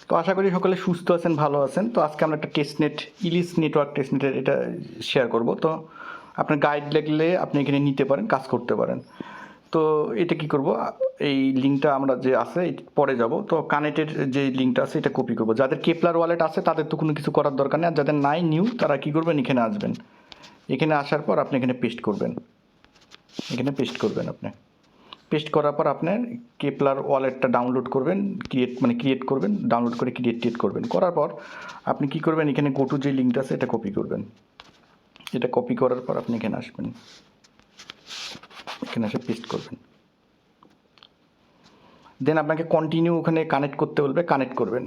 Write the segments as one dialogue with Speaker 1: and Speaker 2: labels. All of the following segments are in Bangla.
Speaker 1: তো আশা করি সকলে সুস্থ আছেন, ভালো আছেন। তো আজকে আমরা একটা টেস্টনেট, ইলিস নেটওয়ার্ক টেস্টনেটের এটা শেয়ার করব। তো আপনার গাইড লাগলে আপনি এখানে নিতে পারেন, কাজ করতে পারেন। তো এটা কি করব, এই লিঙ্কটা আমরা যে আছে পরে যাব। তো কানেক্টের যে লিঙ্কটা আছে এটা কপি করব। যাদের কেপলার ওয়ালেট আছে তাদের তো কোনো কিছু করার দরকার নেই, আর যাদের নাই নিউ তারা কি করবেন, এখানে আসবেন। এখানে আসার পর আপনি এখানে পেস্ট করবেন, এখানে পেস্ট করবেন। আপনি পেস্ট করার পর আপনার কেপলার ওয়ালেটটা ডাউনলোড করবেন, ক্রিয়েট করবেন, ডাউনলোড করে ক্রিয়েট করবেন। করার পর আপনি কি করবেন, এখানে গো টু যে লিঙ্কটা আছে এটা কপি করবেন। এটা কপি করার পর আপনি এখানে আসবেন, এখানে এসে পেস্ট করবেন। দেন আপনাকে কন্টিনিউ ওখানে কানেক্ট করতে বলবে, কানেক্ট করবেন।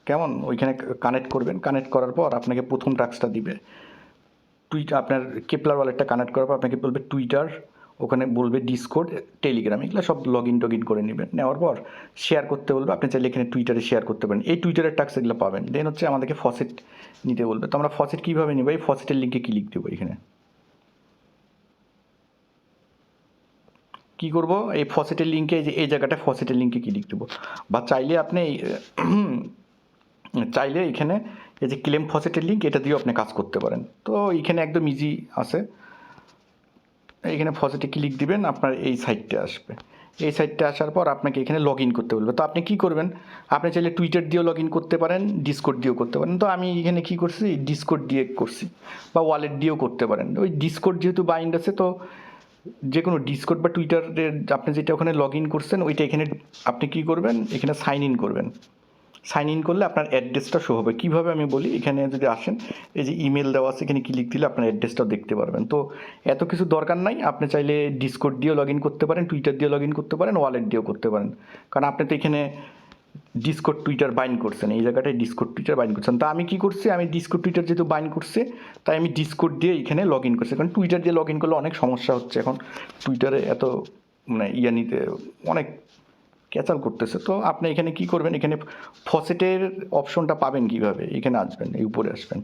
Speaker 1: কেমন, ওইখানে কানেক্ট করবেন। কানেক্ট করার পর আপনাকে প্রথম টাস্কটা দিবে টুইটার, আপনার কেপলার ওয়ালেটটা কানেক্ট করার পর আপনাকে বলবে টুইটার, ওখানে বলবে ডিসকর্ড, টেলিগ্রাম, এগুলো সব লগ ইন করে নেবেন। নেওয়ার পর শেয়ার করতে বলবে, আপনি চাইলে এখানে টুইটারে শেয়ার করতে পারেন। এই টুইটারের টাস্ক এগুলো পাবেন। দেন হচ্ছে আমাদেরকে ফসেট নিতে বলবে। তো আমরা ফসেট কীভাবে নেব, এই ফসেটের লিঙ্কে ক্লিক দেবো। এখানে কী করব, এই ফসেটের লিঙ্কে, এই জায়গাটা ফসেটের লিঙ্কে ক্লিক দেবো। বা চাইলে আপনি চাইলে এখানে এই যে ক্লেম ফসেটের লিঙ্ক, এটা দিয়েও আপনি কাজ করতে পারেন। তো এখানে একদম ইজি আছে। এখানে ফসেটে ক্লিক দিবেন, আপনার এই সাইটটা আসবে। এই সাইটটা আসার পর আপনাকে এখানে লগ ইন করতে বলবে। তো আপনি কি করবেন, আপনি চাইলে টুইটার দিয়েও লগ ইন করতে পারেন, ডিসকর্ড দিয়েও করতে পারেন। তো আমি এখানে কি করছি, ডিসকর্ড দিয়ে করছি, বা ওয়ালেট দিয়েও করতে পারেন। ওই ডিসকর্ড যেহেতু বাইন্ড আছে, তো যে কোনো ডিসকর্ড বা টুইটারের আপনি যেটা ওখানে লগ ইন করছেন ওইটা এখানে আপনি কি করবেন, এখানে সাইন ইন করবেন। সাইন ইন করলে আপনার অ্যাড্রেসটা শো হবে। কীভাবে আমি বলি, এখানে যদি আসেন, এই যে ইমেল দেওয়া আছে, এখানে ক্লিক দিলে আপনার অ্যাড্রেসটাও দেখতে পারবেন। তো এত কিছু দরকার নাই, আপনি চাইলে ডিসকর্ড দিয়েও লগ ইন করতে পারেন, টুইটার দিয়েও লগ ইন করতে পারেন, ওয়ালেট দিয়েও করতে পারেন। কারণ আপনি তো এখানে ডিসকর্ড টুইটার বাইন্ড করছেন, এই জায়গাটায় ডিসকর্ড টুইটার বাইন্ড করছেন। তা আমি কি করছি, আমি ডিসকর্ড টুইটার যেহেতু বাইন্ড করছে, তাই আমি ডিসকর্ড দিয়ে এখানে লগ ইন করছি। কারণ টুইটার দিয়ে লগ ইন করলে অনেক সমস্যা হচ্ছে এখন, টুইটারে এত নিতে অনেক ক্যাচাল করতেছে। তো আপনি এখানে কি করবেন, এখানে ফসেটের অপশনটা পাবেন কিভাবে, এখানে আসবেন, এই উপরে আসবেন,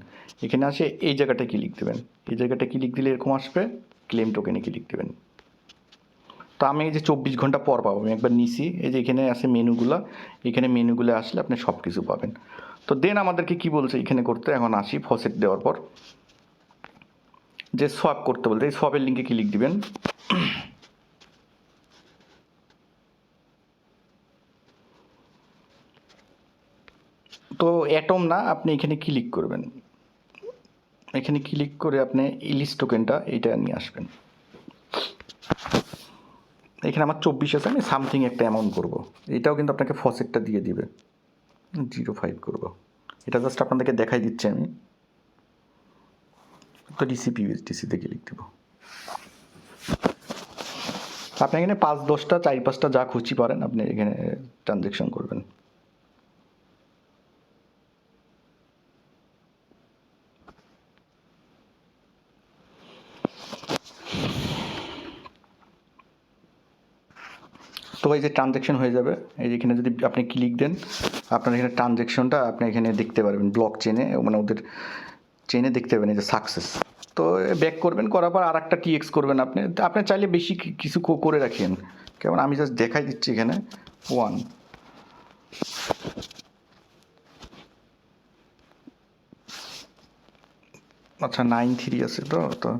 Speaker 1: এখানে আসে এই জায়গাটা ক্লিক দেবেন। এই জায়গাটা ক্লিক দিলে এরকম আসবে, ক্লেম টোকেনে ক্লিক দেবেন। তো আমি এই যে 24 ঘন্টা পর পাবো, আমি একবার নিছি, এই যে এখানে আছে মেনুগুলো, এখানে মেনুগুলো আসলে আপনি সব কিছু পাবেন। তো দেন আমাদেরকে কি বলছে এখানে করতে, এখন আসি ফসেট দেওয়ার পর যে সোয়াপ করতে বলতে, এই সোয়াপের লিঙ্কে ক্লিক দিবেন। তো অ্যাটম না, আপনি এখানে ক্লিক করবেন, এখানে ক্লিক করে আপনি ইলিশ টোকেনটা এইটা নিয়ে আসবেন। এখানে আমার 24 আছে, আমি সামথিং একটা অ্যামাউন্ট করবো। এটাও কিন্তু আপনাকে ফসেটটা দিয়ে দিবে, 0.5 করবো। এটা জাস্ট আপনাদেরকে দেখাই দিচ্ছি আমি। তো ডিসিতে ক্লিক দেবো। আপনি এখানে 5-10টা 4-5টা যা খুশি পারেন আপনি এখানে ট্রানজ্যাকশন করবেন। তো এই যে ট্রানজ্যাকশন হয়ে যাবে, এই যে এখানে যদি আপনি ক্লিক দেন, আপনার এখানে ট্রানজ্যাকশনটা আপনি এখানে দেখতে পারবেন, ব্লক চেনে, ওদের চেনে দেখতে পাবেন এই যে সাকসেস। তো ব্যাক করবেন, করার পর আর একটা টিএক্স করবেন। আপনি চাইলে বেশি কিছু করে রাখেন, কেমন আমি জাস্ট দেখাই দিচ্ছি। এখানে 1, আচ্ছা 9.3 আছে, তো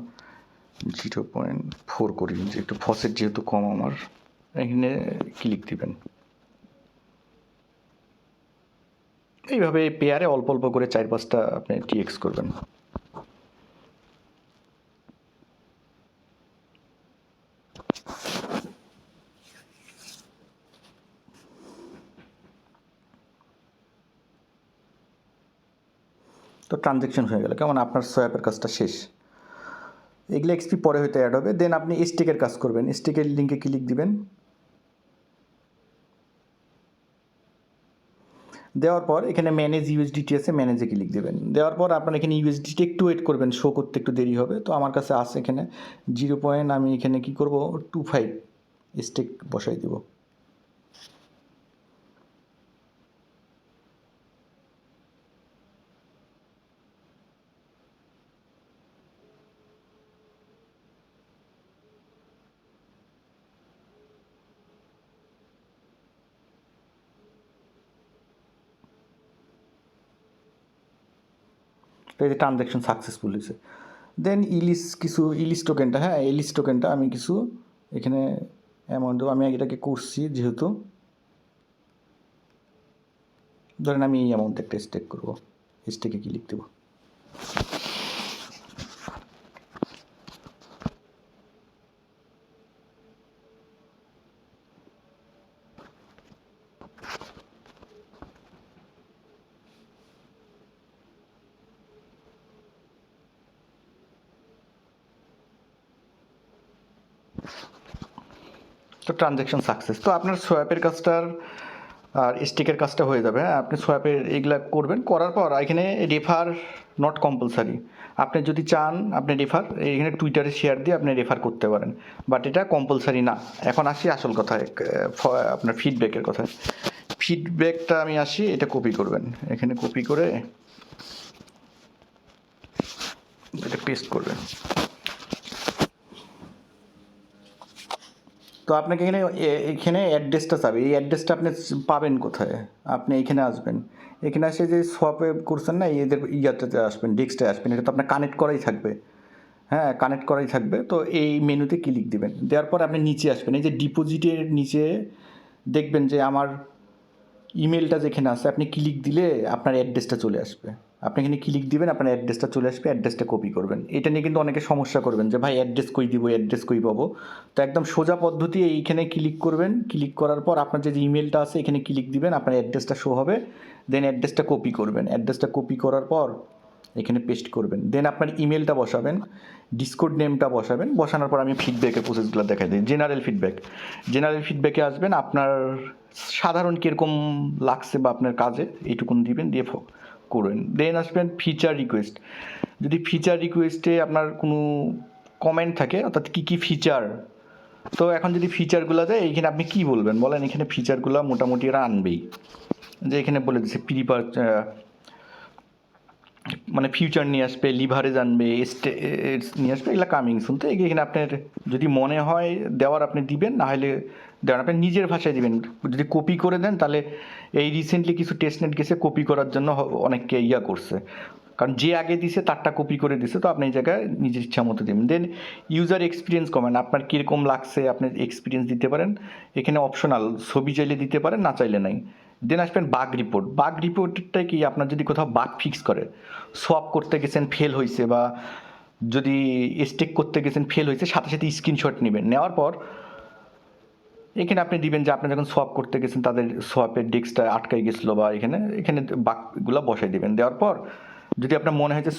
Speaker 1: 0.4 করি, যে একটু ফসেট যেহেতু কম আমার। এখানে ক্লিক দিবেন, এইভাবে পেয়ারে অল্প অল্প করে 4-5টা আপনি টিএক্স করবেন। তো ট্রানজ্যাকশন হয়ে গেল, কেমন আপনার সোয়াপের কাজটা শেষ। এগুলো এক্সপি পরে হয়তো অ্যাড হবে। দেন আপনি স্টেকের কাজ করবেন, স্টেকের লিঙ্কে ক্লিক দিবেন। দেওয়ার পর এখানে ম্যানেজ ইউএসডিটি আছে, ম্যানেজে ক্লিক দেবেন। দেওয়ার পর আপনার এখানে ইউএসডিটি একটু ওয়েট করবেন, শো করতে একটু দেরি হবে। তো আমার কাছে আছে এখানে 0. আমি এখানে কী করবো, 25 স্টেক বসাই দেবো। তো এই যে ট্রানজ্যাকশন সাকসেসফুল হয়েছে। দেন ইলিশ টোকেনটা, হ্যাঁ ইলিশ টোকেনটা আমি কিছু এখানে অ্যামাউন্ট দেবো। আমি এটাকে করছি যেহেতু, ধরেন আমি এই অ্যামাউন্ট একটা স্টেক করবো, স্টেকে ক্লিক দেবো। তো ট্রানজ্যাকশন সাকসেস। তো আপনার সোয়াপের কাজটার আর স্টেকের কাজটা হয়ে যাবে। হ্যাঁ, আপনি সোয়াপের এইগুলা করবেন, করার পর এখানে রেফার নট কম্পালসারি। আপনি যদি চান আপনি রেফার এখানে টুইটারে শেয়ার দিয়ে আপনি রেফার করতে পারেন, বাট এটা কম্পালসারি না। এখন আসি আসল কথায়, আপনার ফিডব্যাকের কথায়। ফিডব্যাকটা আমি আসি, এটা কপি করবেন, এখানে কপি করে এটা পেস্ট করবেন। তো আপনাকে এখানে অ্যাড্রেসটা চাবে, এই অ্যাড্রেসটা আপনি পাবেন কোথায়? আপনি এখানে আসবেন, এখানে আসে যে সোয়াপে করছেন না, এদের ইয়াটাতে আসবেন, ডেস্কটায় আসবেন। এটা তো আপনার কানেক্ট করাই থাকবে, হ্যাঁ কানেক্ট করাই থাকবে। তো এই মেনুতে ক্লিক দিবেন, দেওয়ার পর আপনি নিচে আসবেন, এই যে ডিপোজিটের নিচে দেখবেন যে আমার ইমেলটা যেখানে আছে, আপনি ক্লিক দিলে আপনার অ্যাড্রেসটা চলে আসবে। আপনি এখানে ক্লিক দিবেন, আপনার অ্যাড্রেসটা চলে আসবে, অ্যাড্রেসটা কপি করবেন। এটা নিয়ে কিন্তু অনেকে সমস্যা করবেন যে ভাই অ্যাড্রেস কই দিব, অ্যাড্রেস কই পাবো। তো একদম সোজা পদ্ধতি, এইখানে ক্লিক করবেন, ক্লিক করার পর আপনার যে ইমেলটা আছে এখানে ক্লিক দিবেন, আপনার অ্যাড্রেসটা শো হবে। দেন অ্যাড্রেসটা কপি করবেন, অ্যাড্রেসটা কপি করার পর এখানে পেস্ট করবেন। দেন আপনার ইমেলটা বসাবেন, ডিসকোড নেমটা বসাবেন, বসানোর পর আমি ফিডব্যাকের প্রসেসগুলো দেখাই দিই। জেনারেল ফিডব্যাকে আসবেন, আপনার সাধারণ কীরকম লাগছে বা আপনার কাজে এইটুকুন দিবেন, দিয়ে করবেন। দেন আসবেন ফিচার রিকোয়েস্ট। যদি ফিচার রিকোয়েস্টে আপনার কোনো কমেন্ট থাকে, অর্থাৎ কী কী ফিচার, তো এখন যদি ফিচারগুলো দেয় এইখানে আপনি কী বলবেন বলেন। এখানে ফিচারগুলো মোটামুটি এরা আনবেই, যে এখানে বলে দিচ্ছে মানে ফিউচার নিয়ে আসবে, লিভারেজ আনবে, নিয়ে আসবে, এগুলো কামিং শুনতে। এখানে আপনার যদি মনে হয় দেওয়ার আপনি দিবেন, না হলে দেওয়ার আপনি নিজের ভাষায় দিবেন। যদি কপি করে দেন তাহলে এই রিসেন্টলি কিছু টেস্টনেট গেছে কপি করার জন্য অনেককে করছে, কারণ যে আগে দিছে তারটা কপি করে দিছে। তো আপনি এই জায়গায় নিজের ইচ্ছা মতো দেবেন। দেন ইউজার এক্সপিরিয়েন্স কমেন্ট, আপনার কীরকম লাগছে আপনি এক্সপিরিয়েন্স দিতে পারেন। এখানে অপশনাল, ছবি চাইলে দিতে পারেন, না চাইলে নাই। দেন আসবেন বাগ রিপোর্টটা কি, আপনার যদি কোথাও বাগ ফিক্স করে, সোয়াপ করতে গেছেন ফেল হয়েছে, বা যদি স্টেক করতে গেছেন ফেল হয়েছে, সাথে সাথে স্ক্রিনশট নেবেন। নেওয়ার পর এখানে আপনি দিবেন যে আপনি যখন সোয়াপ করতে গেছেন তাদের সোয়াপের ডেস্কটা আটকাই গেছিলো, বা এখানে বাগগুলো বসাই দিবেন। দেওয়ার পর যদি আপনার মনে হয় যে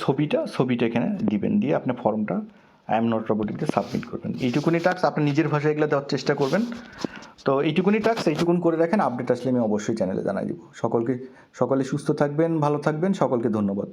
Speaker 1: ছবিটা এখানে দিবেন, দিয়ে আপনার ফর্মটা আই এম নট রোবটিকতে সাবমিট করবেন। এইটুকুনি টাস্ক আপনি নিজের ভাষায় এগুলো দেওয়ার চেষ্টা করবেন। তো এইটুকুনি টাস্ক, এইটুকুন করে রাখেন। আপডেট আসলে আমি অবশ্যই চ্যানেলে জানাই দিব। সকলে সুস্থ থাকবেন, ভালো থাকবেন, সকলকে ধন্যবাদ।